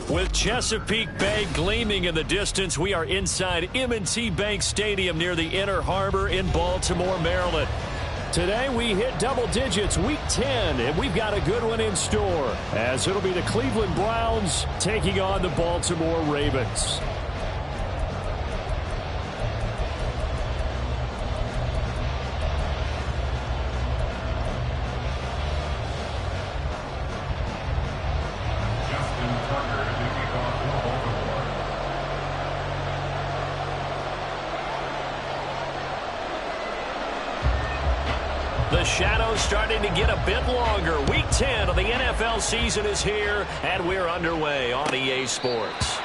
With Chesapeake Bay gleaming in the distance, we are inside M&T Bank Stadium near the Inner Harbor in Baltimore, Maryland. Today we hit double digits, week 10, and we've got a good one in store, as it'll be the Cleveland Browns taking on the Baltimore Ravens. The shadow's starting to get a bit longer. Week 10 of the NFL season is here, and we're underway on EA Sports.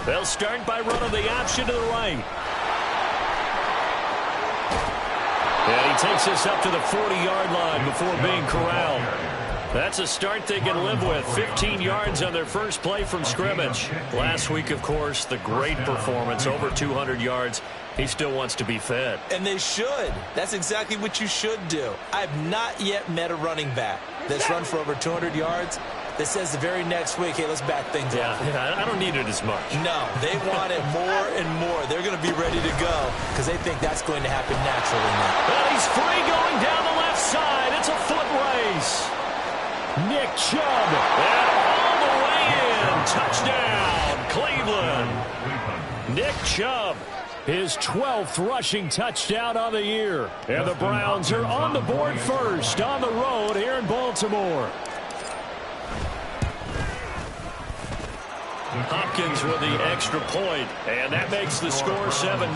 They'll start by running the option to the right. And he takes us up to the 40-yard line before being corralled. That's a start they can live with. 15 yards on their first play from scrimmage. Last week, of course, the great performance, over 200 yards. He still wants to be fed. And they should. That's exactly what you should do. I've not yet met a running back that's run for over 200 yards that says the very next week, hey, let's back things up. Yeah, I don't need it as much. No, they want it more and more. They're going to be ready to go because they think that's going to happen naturally now. And he's free going down the left side. It's a foot race. Nick Chubb. And all the way in. Touchdown, Cleveland. Nick Chubb. His 12th rushing touchdown on the year. And the Browns are on the board first on the road here in Baltimore. Hopkins with the extra point, and that makes the score 7-0.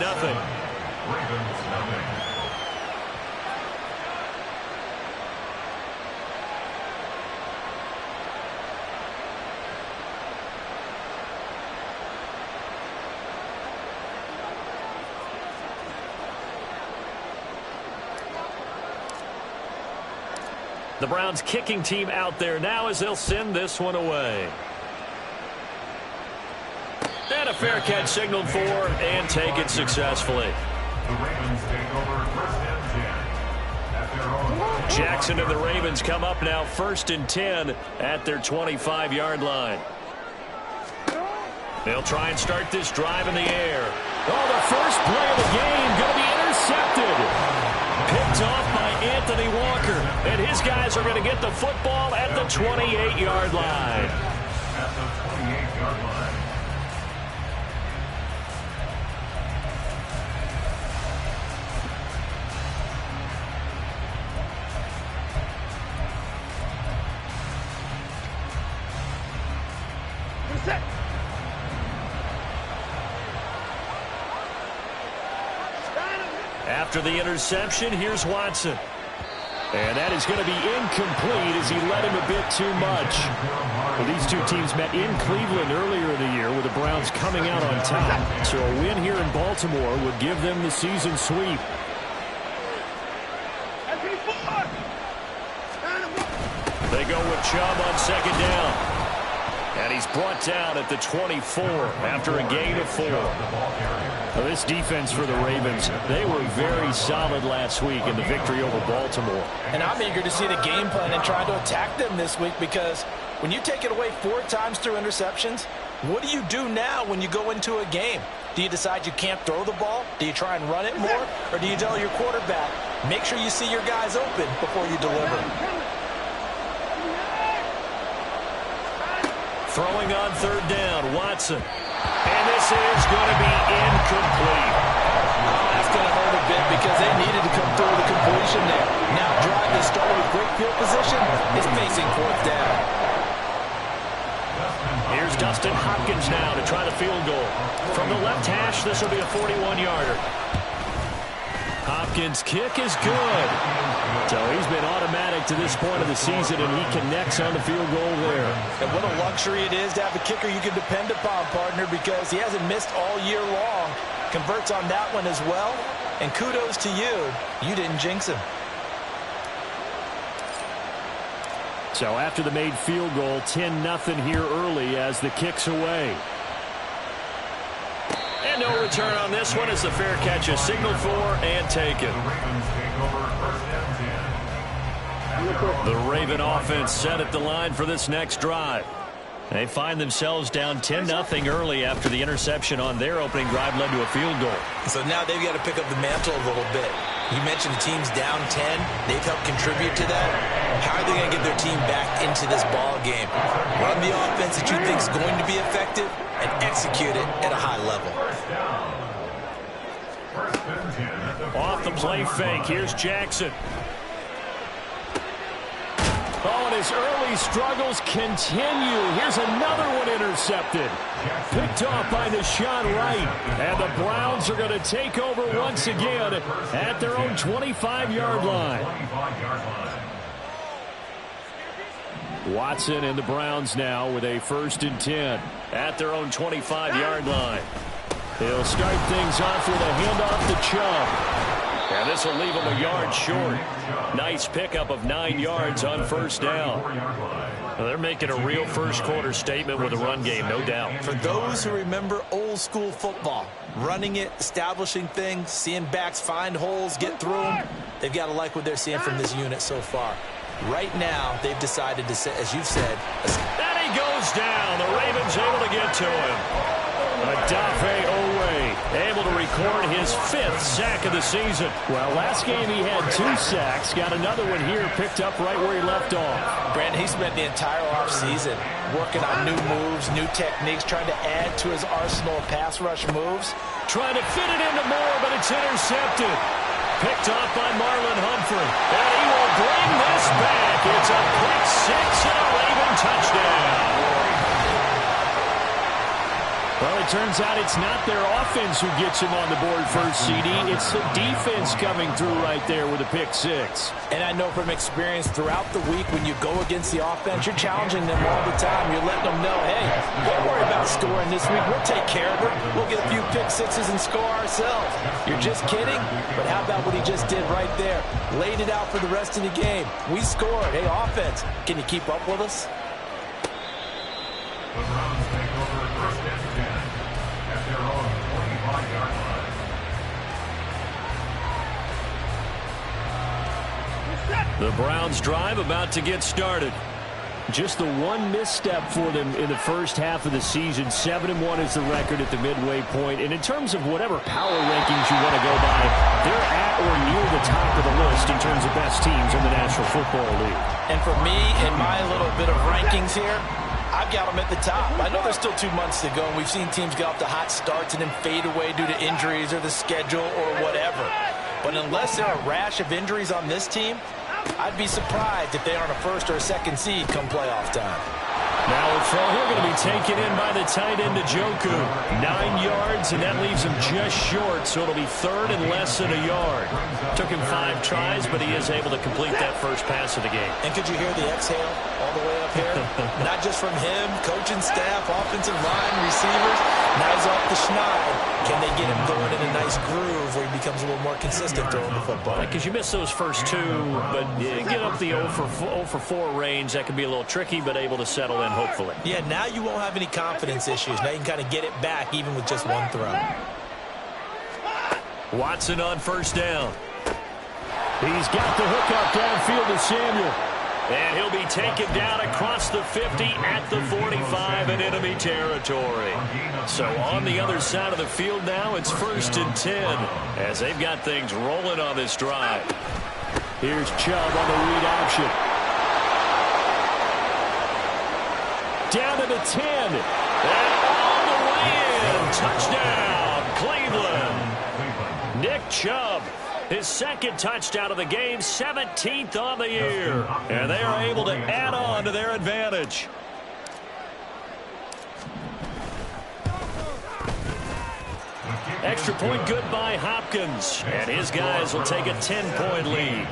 The Browns kicking team out there now as they'll send this one away. And a fair catch signaled for and taken successfully. The Ravens take over first and 10 at their own. Jackson and the Ravens come up now first and 10 at their 25-yard line. They'll try and start this drive in the air. Oh, the first play of the game going to be intercepted. Picked off by Anthony Walker. And his guys are going to get the football at the 28-yard line. At the 28-yard line. After the interception, here's Watson. And that is going to be incomplete as he led him a bit too much. Well, these two teams met in Cleveland earlier in the year with the Browns coming out on top. So a win here in Baltimore would give them the season sweep. They go with Chubb on second down. And he's brought down at the 24 after a gain of 4. Now, this defense for the Ravens, they were very solid last week in the victory over Baltimore. And I'm eager to see the game plan and try to attack them this week because when you take it away 4 times through interceptions, what do you do now when you go into a game? Do you decide you can't throw the ball? Do you try and run it more? Or do you tell your quarterback, make sure you see your guys open before you deliver? Throwing on third down, Watson. And this is going to be incomplete. That's going to hurt a bit because they needed to come through the completion there. Now drive that started with great field position is facing fourth down. Here's Dustin Hopkins now to try the field goal. From the left hash, this will be a 41-yarder. Hopkins' kick is good. So he's been automatic to this point of the season, and he connects on the field goal there. And what a luxury it is to have a kicker you can depend upon, partner, because he hasn't missed all year long. Converts on that one as well. And kudos to you. You didn't jinx him. So after the made field goal, 10-0 here early as the kick's away. And no return on this one as the fair catch is signaled for and taken. The Raven offense set at the line for this next drive. They find themselves down 10-0 early after the interception on their opening drive led to a field goal. So now they've got to pick up the mantle a little bit. You mentioned the team's down 10. They've helped contribute to that. How are they going to get their team back into this ball game? Run the offense that you think is going to be effective and execute it at a high level. Off the play fake, here's Jackson. Oh, and his early struggles continue. Here's another one intercepted. Picked off by Deshaun Wright. And the Browns are going to take over once again at their own 25-yard line. Watson and the Browns now with a 1st and 10 at their own 25-yard line. They'll start things off with a handoff to Chubb. And this will leave him a yard short. Nice pickup of 9 yards on 1st down. Well, they're making a real first-quarter statement with a run game, no doubt. For those who remember old-school football, running it, establishing things, seeing backs find holes, get through them, they've got to like what they're seeing from this unit so far. Right now, they've decided to, as you've said... And he goes down. The Ravens able to get to him. Adafe Owe able to record his 5th sack of the season. Well, last game he had 2 sacks. Got another one here picked up right where he left off. Brandon, he spent the entire offseason working on new moves, new techniques, trying to add to his arsenal of pass rush moves. Trying to fit it into Moore, but it's intercepted. Picked off by Marlon Humphrey. And he will bring this back. It's a quick 6 and a Raven touchdown. Well, it turns out it's not their offense who gets him on the board first, CD. It's the defense coming through right there with a pick 6. And I know from experience throughout the week when you go against the offense, you're challenging them all the time. You're letting them know, hey, don't worry about scoring this week. We'll take care of it. We'll get a few pick 6s and score ourselves. You're just kidding? But how about what he just did right there? Laid it out for the rest of the game. We scored. Hey, offense, can you keep up with us? The Browns take over 1st and 10 at their own 25-yard line. The Browns drive about to get started. Just the one misstep for them in the first half of the season. 7-1 is the record at the midway point. And in terms of whatever power rankings you want to go by, they're at or near the top of the list in terms of best teams in the National Football League. And for me, in my little bit of rankings here, I've got them at the top. I know there's still 2 months to go, and we've seen teams get off to hot starts and then fade away due to injuries or the schedule or whatever. But unless there are a rash of injuries on this team, I'd be surprised if they aren't a 1st or a 2nd seed come playoff time. Now a throw here going to be taken in by the tight end Njoku. 9 yards, and that leaves him just short, so it'll be 3rd and less than a yard. Took him 5 tries, but he is able to complete that first pass of the game. And could you hear the exhale all the way up here? Not just from him, coaching staff, offensive line, receivers. Now he's off the schneid. Can they get him going in a nice groove where he becomes a little more consistent throwing the football? Because you miss those first 2, but you get up the 0 for 4 range. That can be a little tricky, but able to settle in, hopefully. Yeah, now you won't have any confidence issues. Now you can kind of get it back even with just one throw. Watson on 1st down. He's got the hook up downfield to Samuel. And he'll be taken down across the 50 at the 45 in enemy territory. So on the other side of the field now, it's 1st and 10 as they've got things rolling on this drive. Here's Chubb on the read option. Down to the 10. And all the way in. Touchdown, Cleveland. Nick Chubb. His 2nd touchdown of the game, 17th on the year. And they are able to add on to their advantage. Extra point good by Hopkins. And his guys will take a 10-point lead.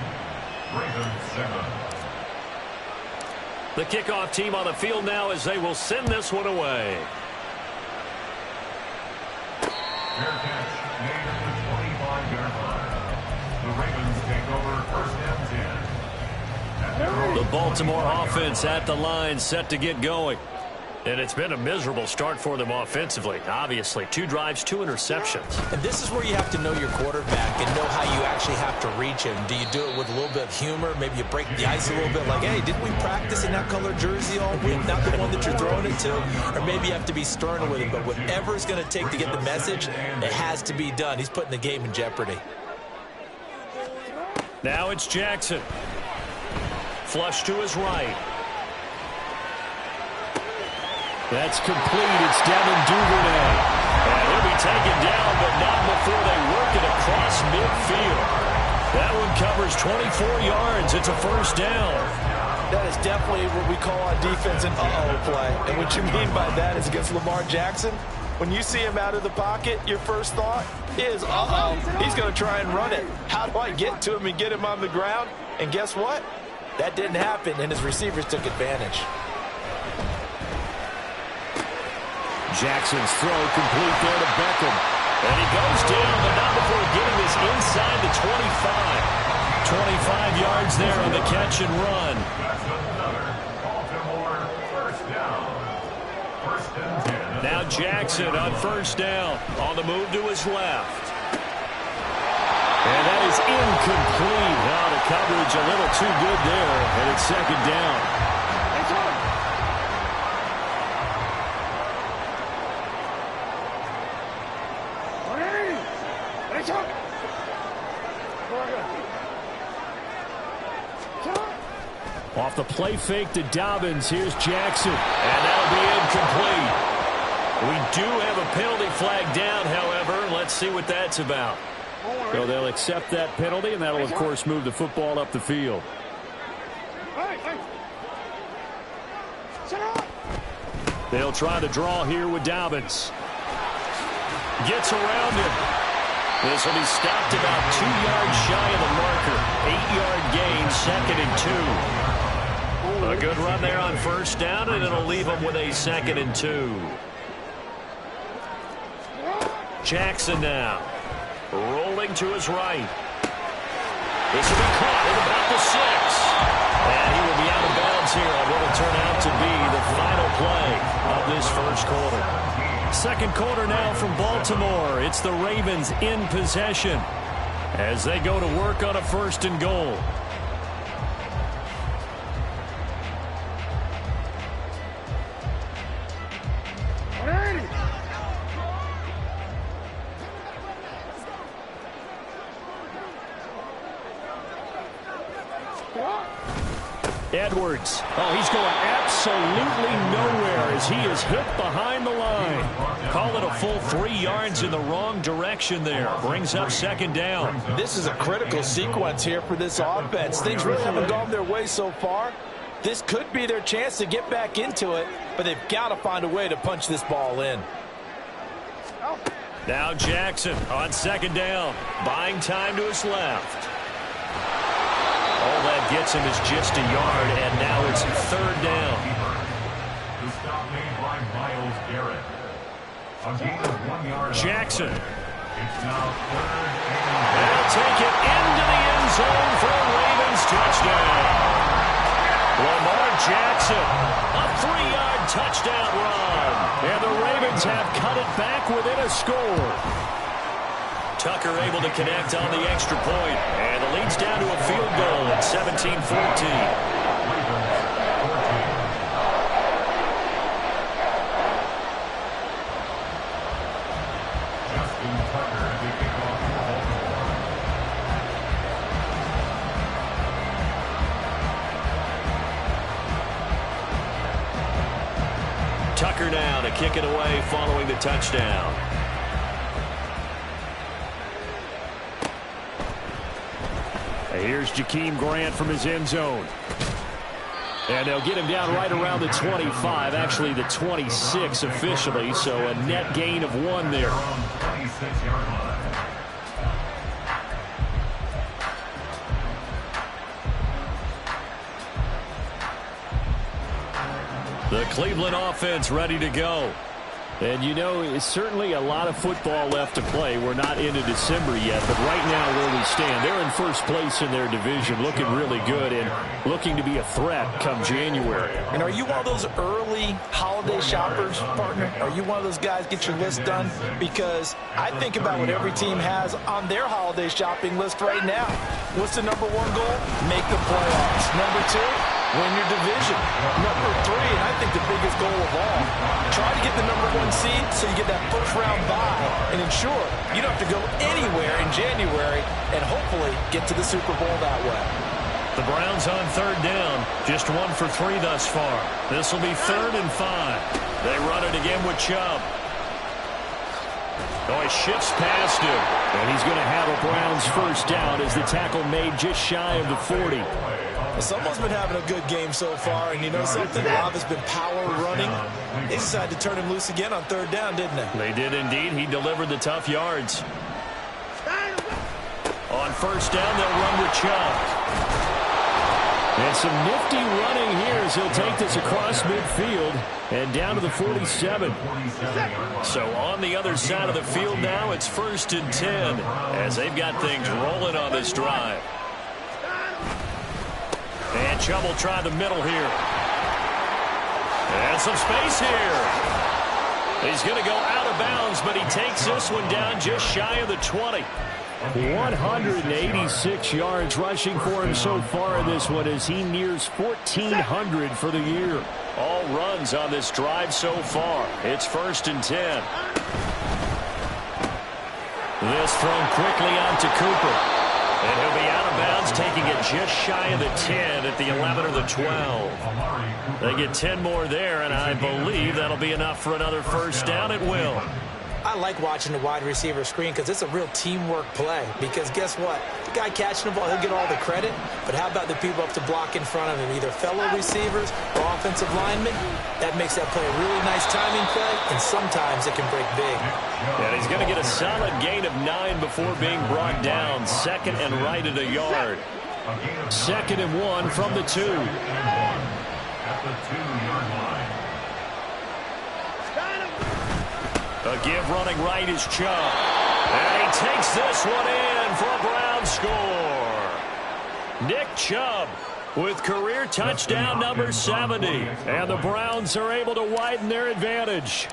The kickoff team on the field now as they will send this one away. Fair catch made at the 25-yard line. The Ravens take over first and 10. The Baltimore offense at the line, set to get going. And it's been a miserable start for them offensively. Obviously, 2 drives, 2 interceptions. And this is where you have to know your quarterback and know how you actually have to reach him. Do you do it with a little bit of humor? Maybe you break the ice a little bit like, hey, didn't we practice in that color jersey all week? Not the one that you're throwing it to? Or maybe you have to be stern with him. But whatever it's going to take to get the message, it has to be done. He's putting the game in jeopardy. Now it's Jackson. Flush to his right. That's complete. It's Devin Duvernay. And he'll be taken down, but not before they work it across midfield. That one covers 24 yards. It's a first down. That is definitely what we call on defense an uh-oh play. And what you mean by that is against Lamar Jackson, when you see him out of the pocket, your first thought is, uh-oh, he's going to try and run it. How do I get to him and get him on the ground? And guess what? That didn't happen, and his receivers took advantage. Jackson's throw complete there to Beckham. And he goes down, but not before getting this inside the 25. 25 yards there on the catch and run. That's another Baltimore first down. First and 10. Now Jackson on first down. On the move to his left. And that is incomplete. Now the coverage a little too good there. And it's second down. Off the play fake to Dobbins. Here's Jackson. And that'll be incomplete. We do have a penalty flag down, however. Let's see what that's about. So they'll accept that penalty, and that'll, of course, move the football up the field. They'll try to draw here with Dobbins. Gets around him. This will be stopped about 2 yards shy of the marker. 8-yard gain, second and 2. A good run there on first down, and it'll leave them with a second and 2. Jackson now. Rolling to his right. This will be caught at about the 6. And he will be out of bounds here on what will turn out to be the final play of this first quarter. Second quarter now from Baltimore. It's the Ravens in possession as they go to work on a first and goal. Edwards. Oh, he's going absolutely nowhere as he is hit behind the line. Call it a full 3 yards in the wrong direction there. Brings up second down. This is a critical sequence here for this offense. Things really haven't gone their way so far. This could be their chance to get back into it, but they've got to find a way to punch this ball in. Now Jackson on second down. Buying time to his left. All that gets him is just a yard, and now it's third down. The stop made by Myles Garrett. A gain of 1 yard. Jackson. It's now third and They'll take it into the end zone for a Ravens touchdown. Lamar Jackson, a 3-yard touchdown run. And the Ravens have cut it back within a score. Tucker able to connect on the extra point, and the lead's down to a field goal at 17-14. Tucker now to kick it away following the touchdown. Here's Jakeem Grant from his end zone. And they'll get him down right around the 25, actually the 26 officially, so a net gain of 1 there. The Cleveland offense ready to go. And, you know, it's certainly a lot of football left to play. We're not into December yet, but right now where we stand, they're in first place in their division, looking really good and looking to be a threat come January. And are you one of those early holiday shoppers, partner? Are you one of those guys get your list done? Because I think about what every team has on their holiday shopping list right now. What's the number 1 goal? Make the playoffs. Number 2? Win your division. Number 3, and I think the biggest goal of all, try to get the number 1 seed so you get that first-round bye and ensure you don't have to go anywhere in January and hopefully get to the Super Bowl that way. The Browns on 3rd down. Just 1 for 3 thus far. This will be 3rd and 5. They run it again with Chubb. Oh, he shifts past him. And he's going to have a Browns first down as the tackle made just shy of the 40. Someone's been having a good game so far, and you know something? A lot has been power running. They decided to turn him loose again on 3rd down, didn't they? They did indeed. He delivered the tough yards. On 1st down, they'll run with Chubb. And some nifty running here as he'll take this across midfield and down to the 47. So on the other side of the field now, it's 1st and 10 as they've got things rolling on this drive. And Chubb will try the middle here. And some space here. He's going to go out of bounds, but he takes this one down just shy of the 20. 186 yards rushing for him so far in this one as he nears 1,400 for the year. All runs on this drive so far. It's 1st and 10. This thrown quickly out to Cooper. And he'll be out of bounds, taking it just shy of the 10 at the 11 or the 12. They get 10 more there, and I believe that'll be enough for another first down. It will. I like watching the wide receiver screen because it's a real teamwork play. Because guess what? The guy catching the ball, he'll get all the credit. But how about the people up to block in front of him, either fellow receivers or offensive linemen? That makes that play a really nice timing play, and sometimes it can break big. And he's going to get a solid gain of 9 before being brought down. 2nd and right at a yard. 2nd and 1 from the 2. At the 2-yard line. A give running right is Chubb. And he takes this one in for a Brown score. Nick Chubb with career touchdown number 70. And the Browns are able to widen their advantage.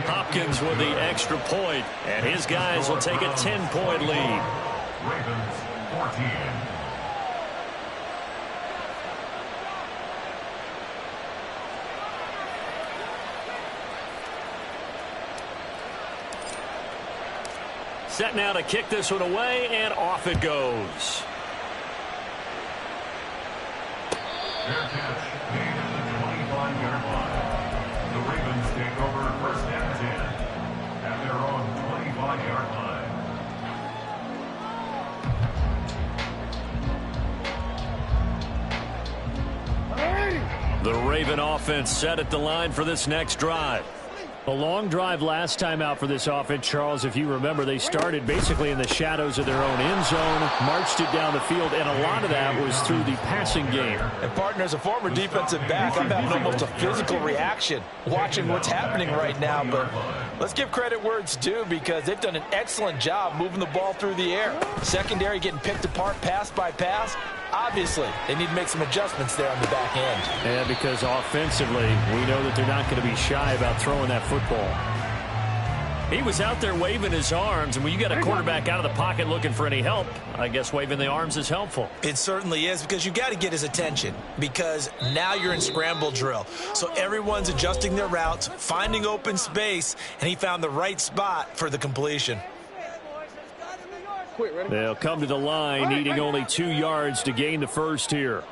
Hopkins with the extra point, and his guys will take a 10-point lead. Ravens 14. Set now to kick this one away, and off it goes. Fair catch made at the 25-yard line. The Ravens take over 1st and 10 at their own 25-yard line. The Raven offense set at the line for this next drive. A long drive last time out for this offense, Charles. If you remember, they started basically in the shadows of their own end zone, marched it down the field, and a lot of that was through the passing game. And, partner, as a former defensive back, I'm having almost a physical reaction watching what's happening right now. But let's give credit where it's due because they've done an excellent job moving the ball through the air. Secondary getting picked apart pass by pass. Obviously, they need to make some adjustments there on the back end. Yeah, because offensively, we know that they're not going to be shy about throwing that football. He was out there waving his arms, and when you got a quarterback out of the pocket looking for any help, I guess waving the arms is helpful. It certainly is because you got to get his attention because now you're in scramble drill. So everyone's adjusting their routes, finding open space, and he found the right spot for the completion. They'll come to the line, needing only 2 yards to gain the first here.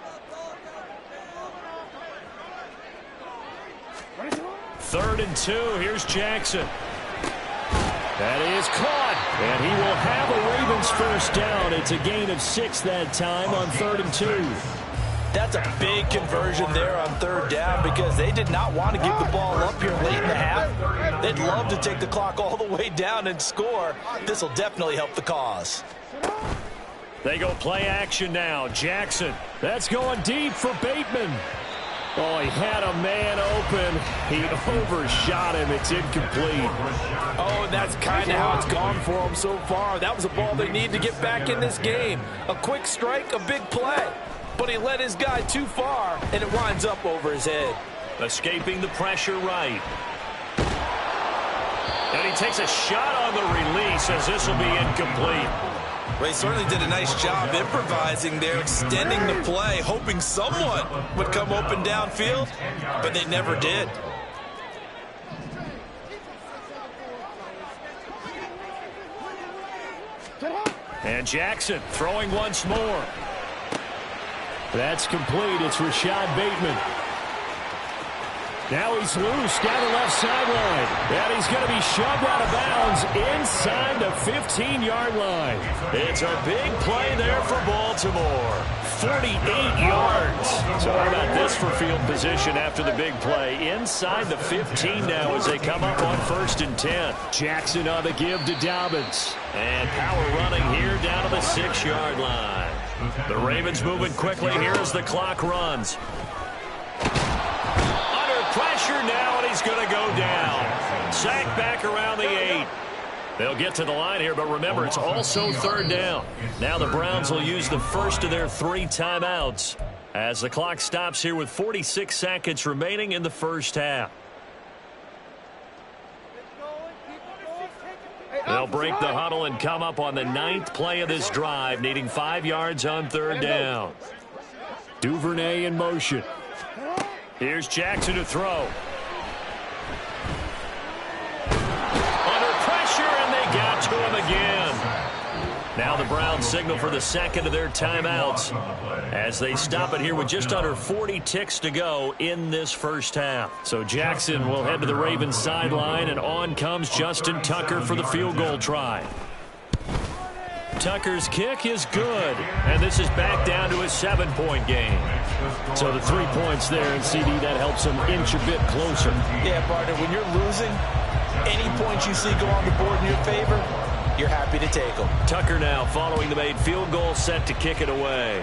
3rd and 2. Here's Jackson. That is caught, and he will have a Ravens first down. It's a gain of 6 that time on 3rd and 2. That's a big conversion there on 3rd down because they did not want to give the ball up here late in the half. They'd love to take the clock all the way down and score. This will definitely help the cause. They go play action now. Jackson. That's going deep for Bateman. Oh, he had a man open. He overshot him. It's incomplete. Oh, and that's kind of how it's gone for him so far. That was a ball they need to get back in this game. A quick strike, a big play. But he let his guy too far, and it winds up over his head. Escaping the pressure right. And he takes a shot on the release as this will be incomplete. Well, he certainly did a nice job improvising there, extending the play, hoping someone would come open downfield, but they never did. And Jackson throwing once more. That's complete. It's Rashad Bateman. Now he's loose down the left sideline. And he's going to be shoved out of bounds inside the 15-yard line. It's a big play there for Baltimore. 48 yards. So how about this for field position after the big play? Inside the 15 now as they come up on 1st and 10. Jackson on the give to Dobbins. And power running here down to the 6-yard line. The Ravens moving quickly here as the clock runs. Pressure now, and he's going to go down. Sacked back around the 8. They'll get to the line here, but remember, it's also 3rd down. Now the Browns will use the first of their 3 timeouts as the clock stops here with 46 seconds remaining in the first half. They'll break the huddle and come up on the 9th play of this drive, needing 5 yards on 3rd down. Duvernay in motion. Here's Jackson to throw. Under pressure, and they got to him again. Now the Browns signal for the second of their timeouts as they stop it here with just under 40 ticks to go in this first half. So Jackson will head to the Ravens sideline, and on comes Justin Tucker for the field goal try. Tucker's kick is good, and this is back down to a 7-point game. So the 3 points there, and CD, that helps him inch a bit closer. Yeah, partner, when you're losing, any points you see go on the board in your favor, you're happy to take them. Tucker now following the made field goal, set to kick it away.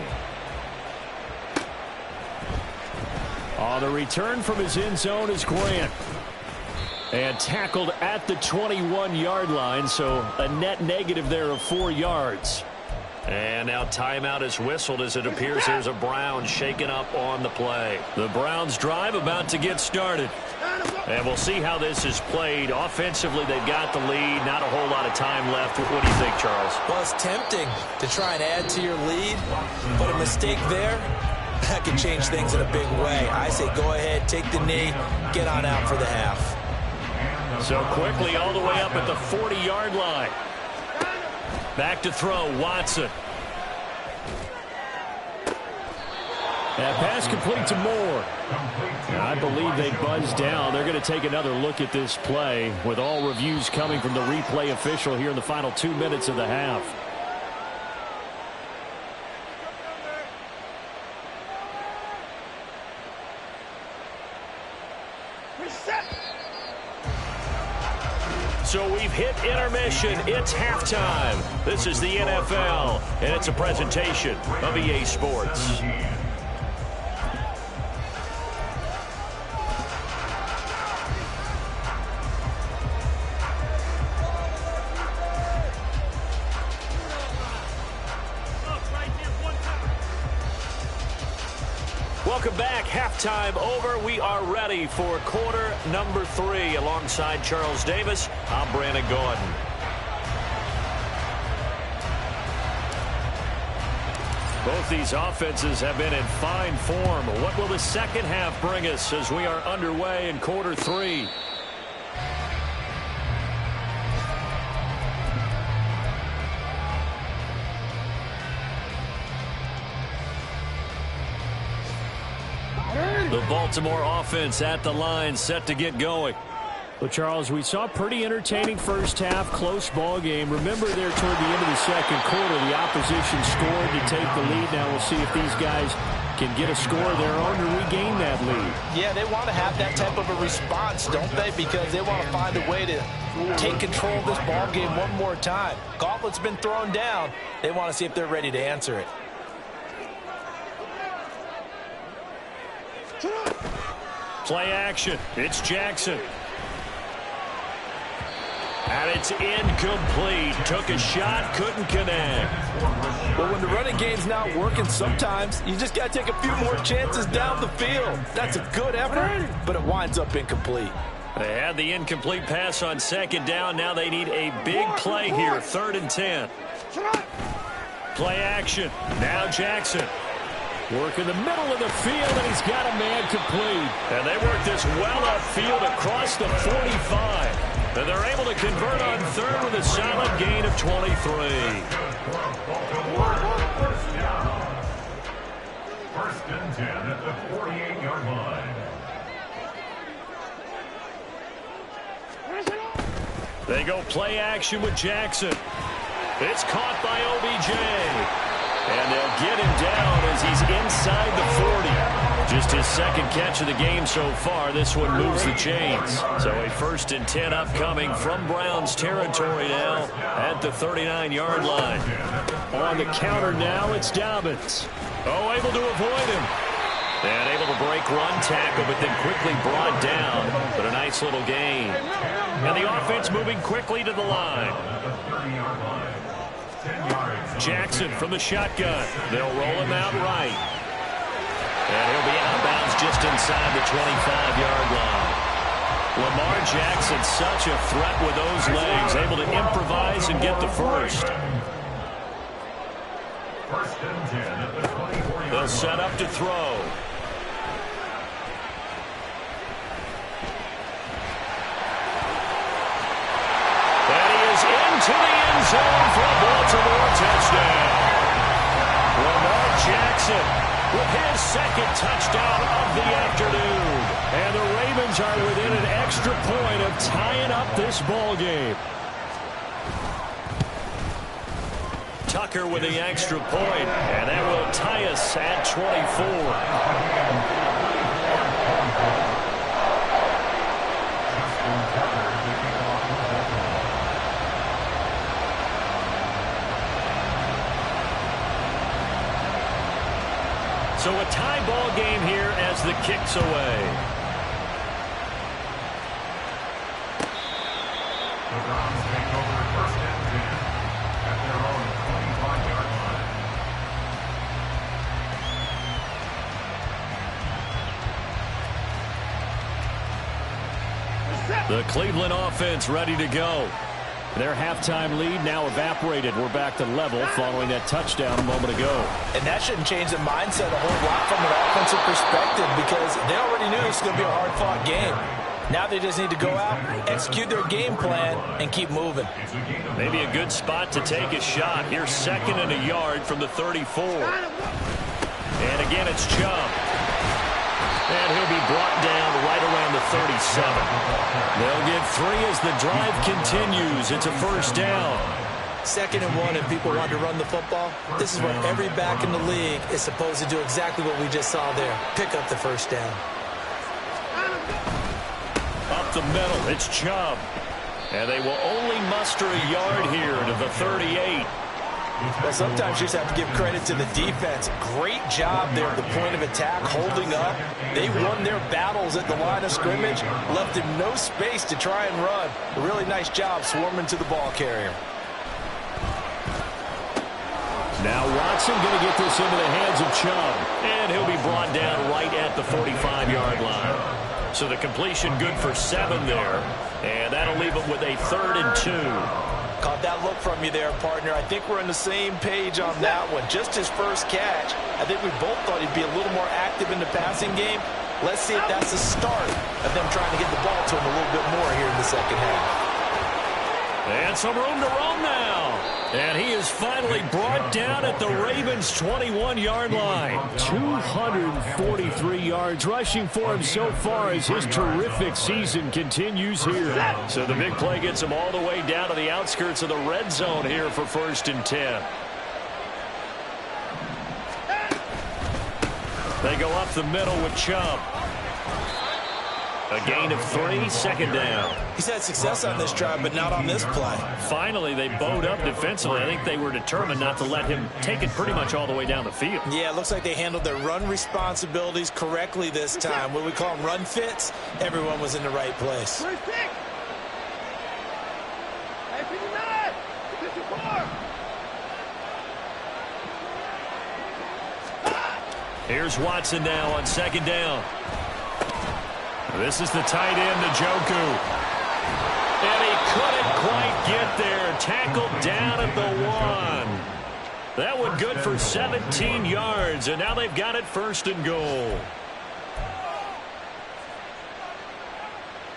On the return from his end zone is Grant. And tackled at the 21-yard line, so a net negative there of 4 yards. And now timeout is whistled as it appears there's a Browns shaken up on the play. The Browns drive about to get started. And we'll see how this is played. Offensively, they've got the lead. Not a whole lot of time left. What do you think, Charles? Well, it's tempting to try and add to your lead, but a mistake there, that could change things in a big way. I say go ahead, take the knee, get on out for the half. So quickly all the way up at the 40-yard line. Back to throw, Watson. That pass complete to Moore. And I believe they buzzed down. They're going to take another look at this play with all reviews coming from the replay official here in the final 2 minutes of the half. So we've hit intermission. It's halftime. This is the NFL, and it's a presentation of EA Sports. Welcome back. Halftime over. We are ready for quarter number 3. Alongside Charles Davis, I'm Brandon Gordon. Both these offenses have been in fine form. What will the second half bring us as we are underway in quarter 3? The Baltimore offense at the line, set to get going. Well, Charles, we saw a pretty entertaining first half, close ball game. Remember there toward the end of the second quarter, the opposition scored to take the lead. Now we'll see if these guys can get a score of their own to regain that lead. Yeah, they want to have that type of a response, don't they? Because they want to find a way to take control of this ball game one more time. Gauntlet's been thrown down. They want to see if they're ready to answer it. Play action. It's Jackson. And it's incomplete. Took a shot, couldn't connect. Well, when the running game's not working, sometimes you just got to take a few more chances down the field. That's a good effort, but it winds up incomplete. They had the incomplete pass on second down. Now they need a big play here, 3rd and 10. Play action. Now Jackson. Work in the middle of the field, and he's got a man complete. And they work this well upfield across the 45. And they're able to convert on 3rd with a solid gain of 23. First and 10 at the 48-yard line. They go play action with Jackson. It's caught by OBJ. And they'll get him down as he's inside the 40. Just his second catch of the game so far. This one moves the chains. So a 1st and 10 upcoming from Browns territory now at the 39-yard line. On the counter now, it's Dobbins. Oh, able to avoid him. And able to break run tackle, but then quickly brought down. But a nice little gain. And the offense moving quickly to the line. Jackson from the shotgun. They'll roll him out right. And he'll be out of bounds just inside the 25-yard line. Lamar Jackson, such a threat with those legs, able to improvise and get the first. They'll set up to throw. To the end zone for a Baltimore touchdown. Lamar Jackson with his second touchdown of the afternoon. And the Ravens are within an extra point of tying up this ball game. Tucker with the extra point, and that will tie us at 24. So a tie ball game here as the kick's away. The Browns take over 1st and 10 at their own 25-yard line. The Cleveland offense ready to go. Their halftime lead now evaporated. We're back to level following that touchdown a moment ago. And that shouldn't change the mindset a whole lot from an offensive perspective because they already knew this was going to be a hard-fought game. Now they just need to go out, execute their game plan, and keep moving. Maybe a good spot to take a shot. Here's 2nd and a yard from the 34. And again, it's Chubb. And he'll be brought down right around the 37. They'll get 3 as the drive continues. It's a 1st down. 2nd and 1, and people want to run the football. This is where every back in the league is supposed to do exactly what we just saw there. Pick up the 1st down. Up the middle, it's Chubb. And they will only muster a yard here to the 38. Well, sometimes you just have to give credit to the defense. Great job there at the point of attack, holding up. They won their battles at the line of scrimmage, left him no space to try and run. A really nice job swarming to the ball carrier. Now Watson going to get this into the hands of Chubb. And he'll be brought down right at the 45-yard line. So the completion good for 7 there. And that'll leave him with a 3rd and 2. Caught that look from you there, partner. I think we're on the same page on that one. Just his first catch. I think we both thought he'd be a little more active in the passing game. Let's see if that's the start of them trying to get the ball to him a little bit more here in the second half. And some room to roam now. And he is finally brought down at the Ravens' 21-yard line. 243 yards rushing for him so far as his terrific season continues here. So the big play gets him all the way down to the outskirts of the red zone here for 1st and 10. They go up the middle with Chubb. A gain of 3, 2nd down. He's had success on this drive, but not on this play. Finally, they bowed up defensively. I think they were determined not to let him take it pretty much all the way down the field. Yeah, it looks like they handled their run responsibilities correctly this time. What we call them run fits, everyone was in the right place. Here's Watson now on 2nd down. This is the tight end, Njoku. And he couldn't quite get there. Tackled down at the 1. That one good for 17 yards, and now they've got it 1st and goal.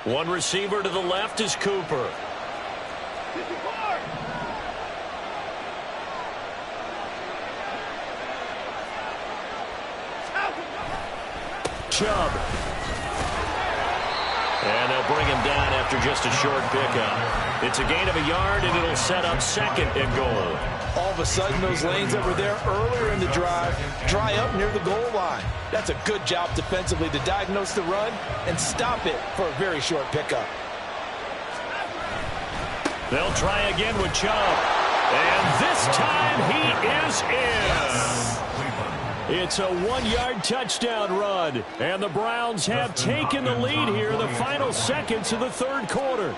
One receiver to the left is Cooper. Chubb. And they'll bring him down after just a short pickup. It's a gain of a yard, and it'll set up 2nd and goal. All of a sudden, those lanes that were there earlier in the drive dry up near the goal line. That's a good job defensively to diagnose the run and stop it for a very short pickup. They'll try again with Chubb. And this time he is in. Yes. It's a 1-yard touchdown run. And the Browns have taken the lead here in the final seconds of the 3rd quarter.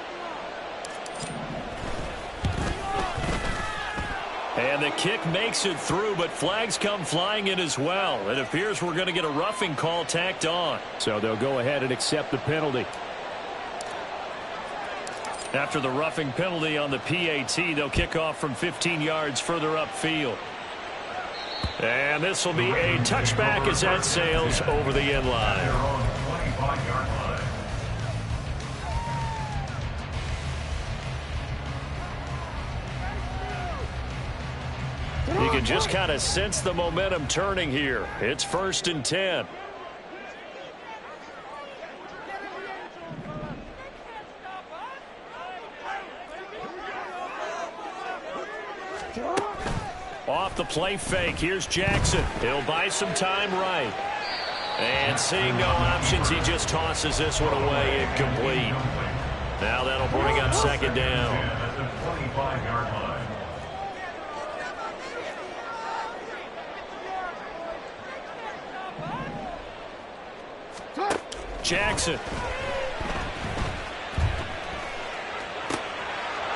And the kick makes it through, but flags come flying in as well. It appears we're going to get a roughing call tacked on. So they'll go ahead and accept the penalty. After the roughing penalty on the PAT, they'll kick off from 15 yards further upfield. And this will be a touchback as that sails over the end line. You can just kind of sense the momentum turning here. It's 1st and 10. Off the play fake, here's Jackson. He'll buy some time right. And seeing no options, he just tosses this one away incomplete. Now that'll bring up 2nd down. Jackson.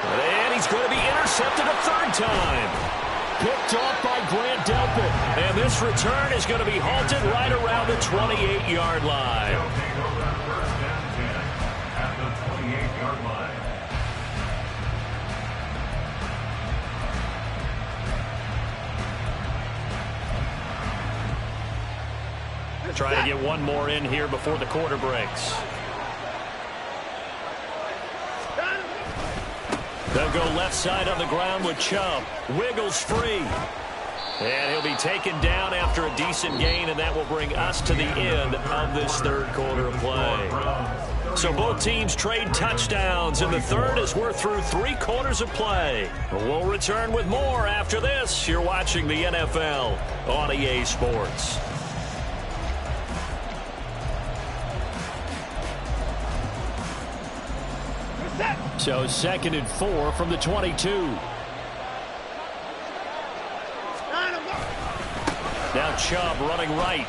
And he's going to be intercepted a 3rd time. Picked off by Grant Delpit. And this return is going to be halted right around the 28-yard line. At the 28-yard line. Trying to get one more in here before the quarter breaks. They'll go left side on the ground with Chubb. Wiggles free. And he'll be taken down after a decent gain, and that will bring us to the end of this 3rd quarter of play. So both teams trade touchdowns in the 3rd as we're through 3 quarters of play. We'll return with more after this. You're watching the NFL on EA Sports. So 2nd and 4 from the 22. Now Chubb running right.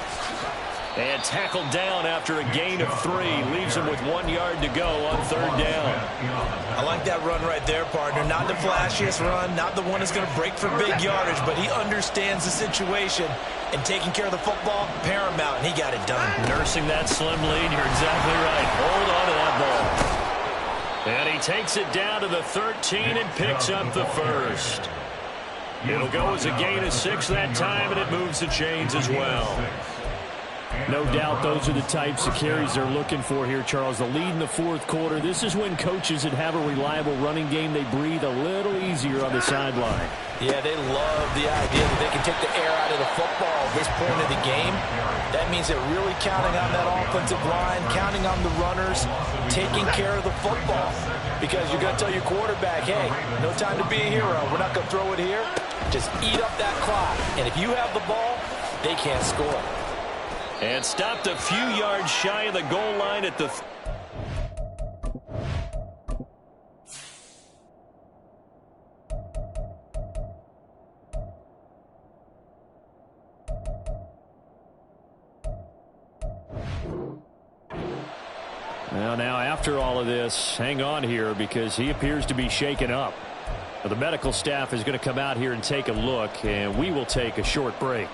And tackled down after a gain of 3. Leaves him with 1 yard to go on 3rd down. I like that run right there, partner. Not the flashiest run, not the one that's going to break for big yardage, but he understands the situation. And taking care of the football, paramount, and he got it done. Nursing that slim lead, you're exactly right. Hold on to that ball. And he takes it down to the 13 and picks up the 1st. It'll go as a gain of 6 that time, and it moves the chains as well. No doubt those are the types of carries they're looking for here, Charles. The lead in the fourth quarter. This is when coaches that have a reliable running game, they breathe a little easier on the sideline. Yeah, they love the idea that they can take the air out of the football at this point of the game. That means they're really counting on that offensive line, counting on the runners, taking care of the football. Because you're going to tell your quarterback, hey, no time to be a hero. We're not going to throw it here. Just eat up that clock. And if you have the ball, they can't score. And stopped a few yards shy of the goal line at the... Now, after all of this, hang on here because he appears to be shaken up. The medical staff is going to come out here and take a look, and we will take a short break.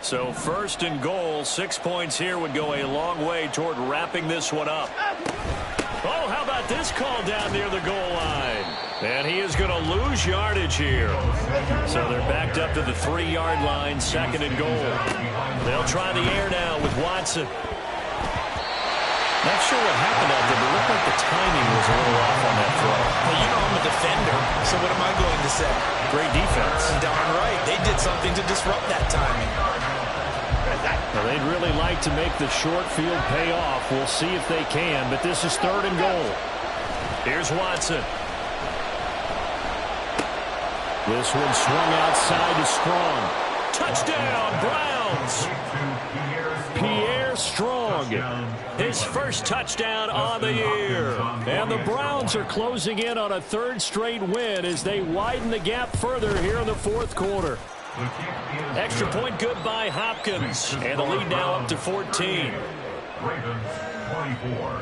So first and goal, 6 points here would go a long way toward wrapping this one up. Oh, how about this call down near the goal line? And he is going to lose yardage here. So they're backed up to the 3-yard line, second and goal. They'll try the air now with Watson. Not sure what happened out there, but it looked like the timing was a little off on that throw. Well, you know I'm a defender, so what am I going to say? Great defense. Darn right. They did something to disrupt that timing. Well, they'd really like to make the short field pay off. We'll see if they can, but this is third and goal. Here's Watson. This one swung outside to Strong. Touchdown, Browns. Pierre Strong, his first touchdown on the year. And the Browns are closing in on a third straight win as they widen the gap further here in the fourth quarter. Extra point good by Hopkins. And the lead now up to 14. Ravens 24.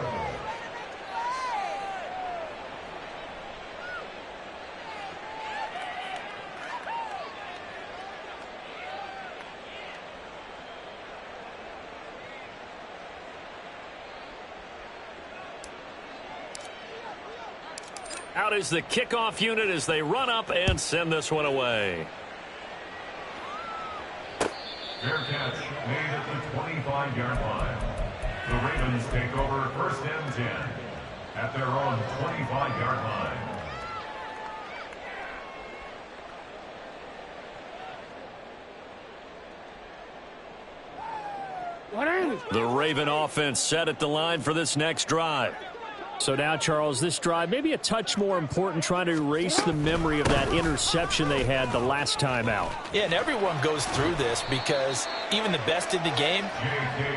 Out is the kickoff unit as they run up and send this one away. Fair catch made at the 25-yard line. The Ravens take over first and 10 at their own 25-yard line. The Raven offense set at the line for this next drive. So now, Charles, this drive maybe a touch more important, trying to erase the memory of that interception they had the last time out. Yeah, and everyone goes through this because even the best in the game,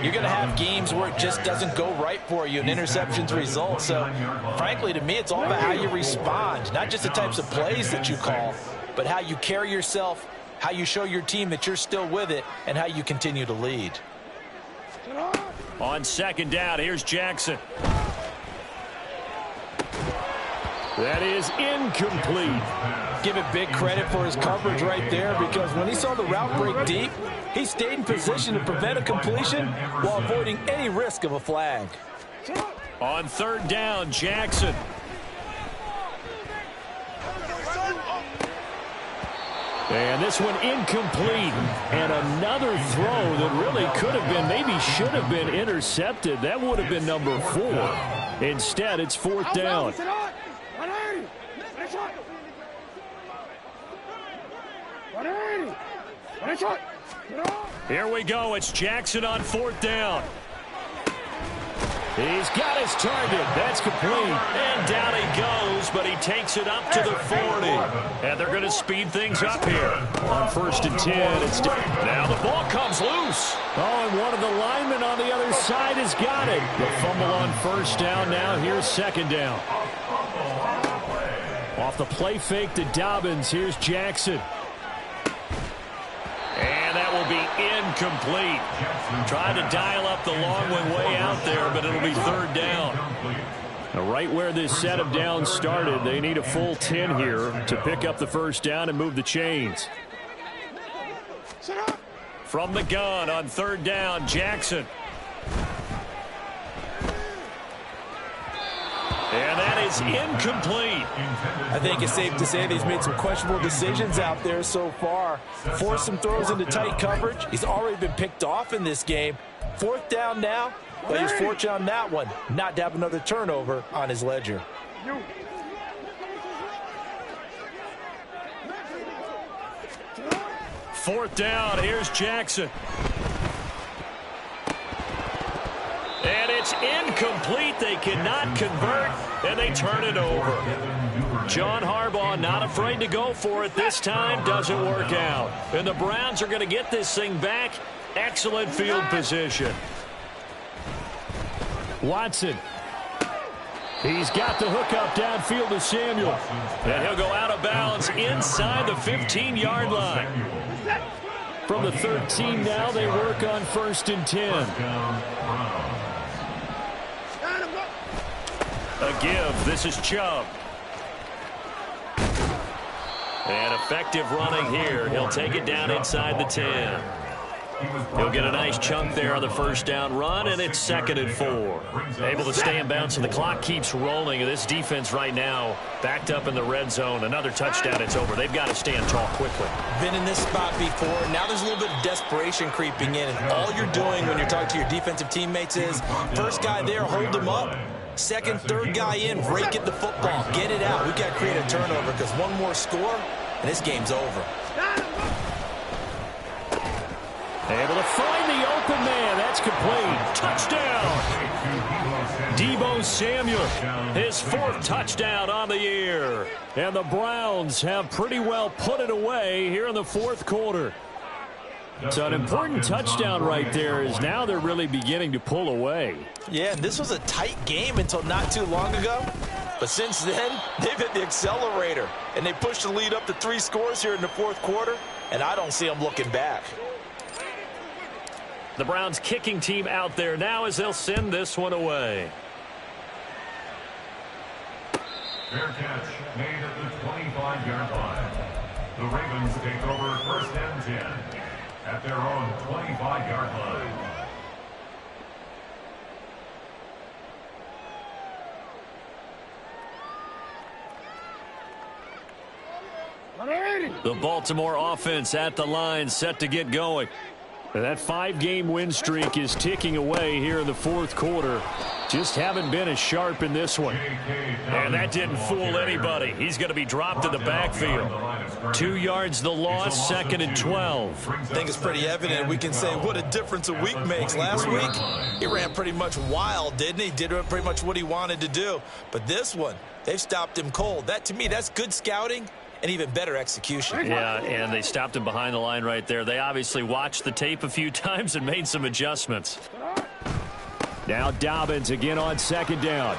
you're going to have games where it just doesn't go right for you and interceptions result. So, frankly, to me, it's all about how you respond, not just the types of plays that you call, but how you carry yourself, how you show your team that you're still with it, and how you continue to lead. On second down, here's Jackson. That is incomplete. Give it big credit for his coverage right there because when he saw the route break deep, he stayed in position to prevent a completion while avoiding any risk of a flag. On third down, Jackson. And this one incomplete. And another throw that really could have been, maybe should have been intercepted. That would have been number 4. Instead, it's fourth down. Here we go. It's Jackson on fourth down. He's got his target. That's complete. And down he goes, but he takes it up to the 40. And they're going to speed things up here. On first and 10, it's now the ball comes loose. Oh, and one of the linemen on the other side has got it. The fumble on first down. Now here's second down. Off the play fake to Dobbins. Here's Jackson. And that will be incomplete. Tried to dial up the long one way out there, but it'll be third down. Now, right where this set of downs started, they need a full 10 here to pick up the first down and move the chains. From the gun on third down, Jackson. And that is incomplete. I think it's safe to say that he's made some questionable decisions out there so far. Forced some throws into tight coverage. He's already been picked off in this game. 4th down now, but he's fortunate on that one not to have another turnover on his ledger. Fourth down, here's Jackson. And it's incomplete. They cannot convert, and they turn it over. John Harbaugh not afraid to go for it this time. Doesn't work out. And the Browns are going to get this thing back. Excellent field position. Watson. He's got the hook up downfield to Samuel. And he'll go out of bounds inside the 15-yard line. From the 13 now, they work on 1st and 10. A give. This is Chubb. And effective running here. He'll take it down inside the 10. He'll get a nice chunk there on the 1st down run, and it's 2nd and 4. Able to stay in bounds, and the clock keeps rolling. And this defense right now backed up in the red zone. Another touchdown, it's over. They've got to stand tall quickly. Been in this spot before. Now there's a little bit of desperation creeping in, and all you're doing when you're talking to your defensive teammates is, first guy there, hold him up. Second, third guy in, rake at the football. Get it out. We've got to create a turnover because one more score, and this game's over. Able to find the open man. That's complete. Touchdown. Deebo Samuel, his 4th touchdown on the year. And the Browns have pretty well put it away here in the 4th quarter. So an important touchdown right there is now they're really beginning to pull away. Yeah, and this was a tight game until not too long ago. But since then, they've hit the accelerator. And they pushed the lead up to 3 scores here in the 4th quarter. And I don't see them looking back. The Browns kicking team out there now as they'll send this one away. Fair catch made at the 25-yard line. The Ravens take over 1st and 10 at their own 25-yard line. The Baltimore offense at the line, set to get going. That 5-game win streak is ticking away here in the 4th quarter. Just haven't been as sharp in this one. And that didn't fool anybody. He's going to be dropped in the backfield. 2 yards the loss, 2nd and 12. I think it's pretty evident. We can say what a difference a week makes. Last week, he ran pretty much wild, didn't he? Did pretty much what he wanted to do. But this one, they've stopped him cold. That, to me, that's good scouting and even better execution. Yeah, and they stopped him behind the line right there. They obviously watched the tape a few times and made some adjustments. Now Dobbins again on 2nd down.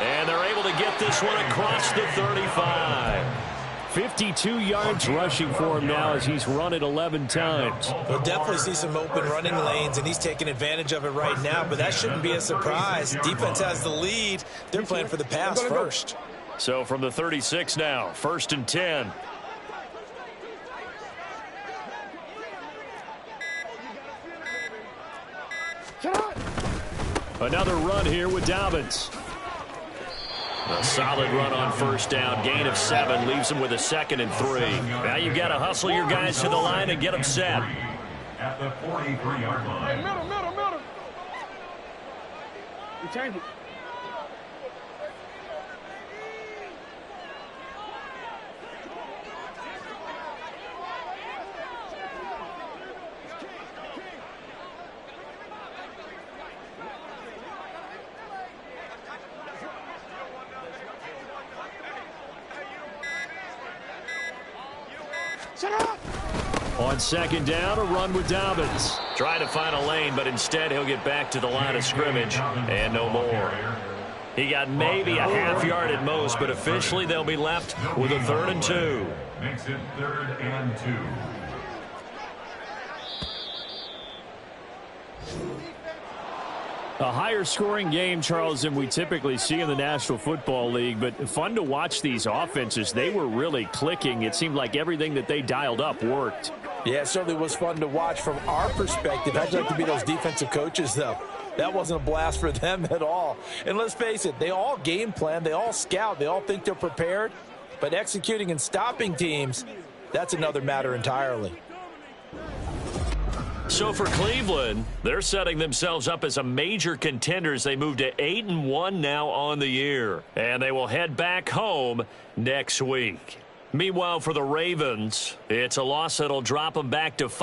And they're able to get this one across the 35. 52 yards rushing for him now as he's run it 11 times. We'll definitely see some open running lanes, and he's taking advantage of it right now, but that shouldn't be a surprise. Defense has the lead. They're playing for the pass first. So from the 36 now, 1st and 10. Another run here with Dobbins. A solid run on 1st down. Gain of 7 leaves him with a 2nd and 3. Now you've got to hustle your guys to the line and get them set. At the 43-yard line. Hey, middle. You change it. On 2nd down, a run with Dobbins. Trying to find a lane, but instead he'll get back to the line of scrimmage and no more. He got maybe a half yard at most, but officially they'll be left with a 3rd and 2. Makes it 3rd and 2. A higher scoring game, Charles, than we typically see in the National Football League, but fun to watch these offenses. They were really clicking. It seemed like everything that they dialed up worked. Yeah, it certainly was fun to watch from our perspective. I'd like to be those defensive coaches, though. That wasn't a blast for them at all. And let's face it, they all game plan, they all scout, they all think they're prepared. But executing and stopping teams, that's another matter entirely. So for Cleveland, they're setting themselves up as a major contender as they move to 8-1 now on the year. And they will head back home next week. Meanwhile, for the Ravens, it's a loss that'll drop them back to